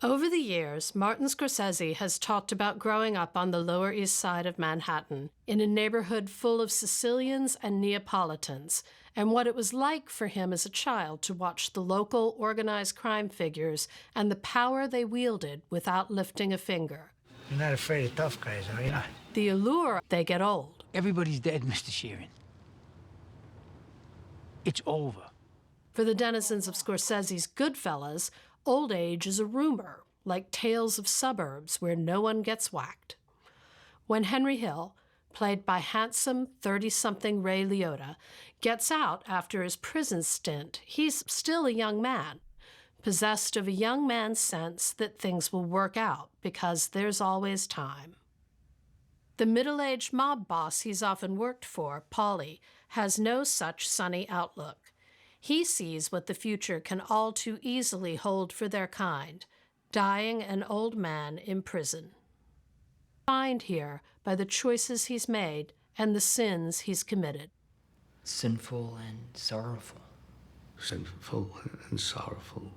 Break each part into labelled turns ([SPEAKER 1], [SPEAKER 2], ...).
[SPEAKER 1] Over the years, Martin Scorsese has talked about growing up on the Lower East Side of Manhattan, in a neighborhood full of Sicilians and Neapolitans, and what it was like for him as a child to watch the local organized crime figures and the power they wielded without lifting a finger.
[SPEAKER 2] You're not afraid of tough guys, are you?
[SPEAKER 1] The allure, they get old.
[SPEAKER 2] Everybody's dead, Mr. Sheeran. It's over.
[SPEAKER 1] For the denizens of Scorsese's Goodfellas, old age is a rumor, like tales of suburbs where no one gets whacked. When Henry Hill, played by handsome 30-something Ray Liotta, gets out after his prison stint, he's still a young man, possessed of a young man's sense that things will work out because there's always time. The middle-aged mob boss he's often worked for, Paulie, has no such sunny outlook. He sees what the future can all too easily hold for their kind, dying an old man in prison. Defined here by the choices he's made and the sins he's committed.
[SPEAKER 3] Sinful and sorrowful.
[SPEAKER 4] Sinful and sorrowful.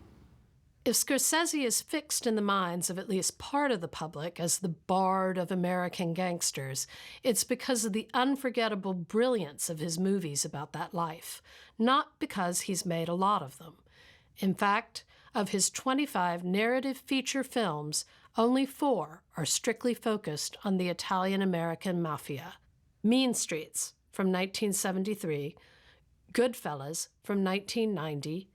[SPEAKER 1] If Scorsese is fixed in the minds of at least part of the public as the bard of American gangsters, it's because of the unforgettable brilliance of his movies about that life, not because he's made a lot of them. In fact, of his 25 narrative feature films, only 4 are strictly focused on the Italian-American mafia. Mean Streets from 1973, Goodfellas from 1990,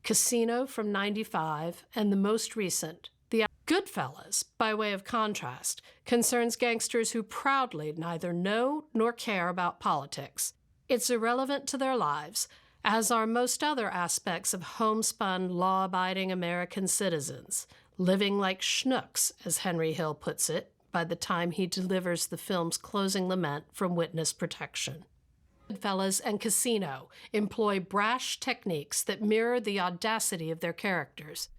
[SPEAKER 1] Casino from '95, and the most recent, The Goodfellas, by way of contrast, concerns gangsters who proudly neither know nor care about politics. It's irrelevant to their lives, as are most other aspects of homespun, law-abiding American citizens, living like schnooks, as Henry Hill puts it, by the time he delivers the film's closing lament from witness protection. Goodfellas and Casino employ brash techniques that mirror the audacity of their characters.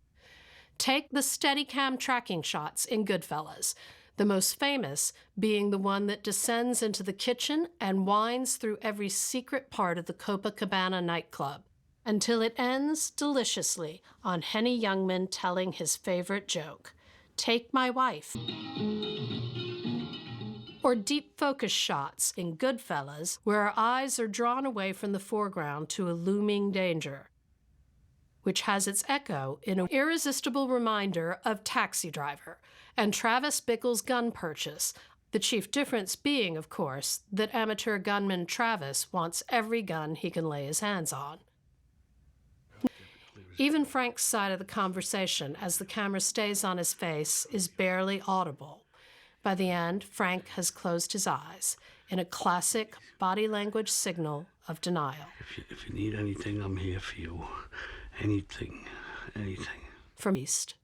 [SPEAKER 1] Take the Steadicam tracking shots in Goodfellas, the most famous being the one that descends into the kitchen and winds through every secret part of the Copacabana nightclub, until it ends deliciously on Henny Youngman telling his favorite joke, "Take my wife." Or deep focus shots in Goodfellas, where our eyes are drawn away from the foreground to a looming danger, which has its echo in an irresistible reminder of Taxi Driver and Travis Bickle's gun purchase, the chief difference being, of course, that amateur gunman Travis wants every gun he can lay his hands on. Even Frank's side of the conversation, as the camera stays on his face, is barely audible. By the end, Frank has closed his eyes in a classic body language signal of denial.
[SPEAKER 4] If you need anything, I'm here for you. Anything.
[SPEAKER 1] From East.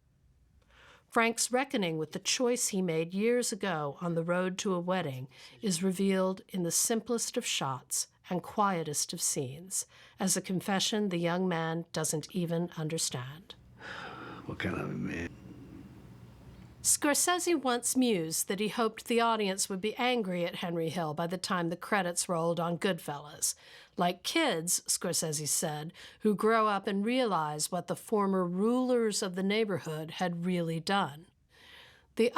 [SPEAKER 1] Frank's reckoning with the choice he made years ago on the road to a wedding is revealed in the simplest of shots and quietest of scenes, as a confession the young man doesn't even understand.
[SPEAKER 4] What kind of a man?
[SPEAKER 1] Scorsese once mused that he hoped the audience would be angry at Henry Hill by the time the credits rolled on Goodfellas. Like kids, Scorsese said, who grow up and realize what the former rulers of the neighborhood had really done. The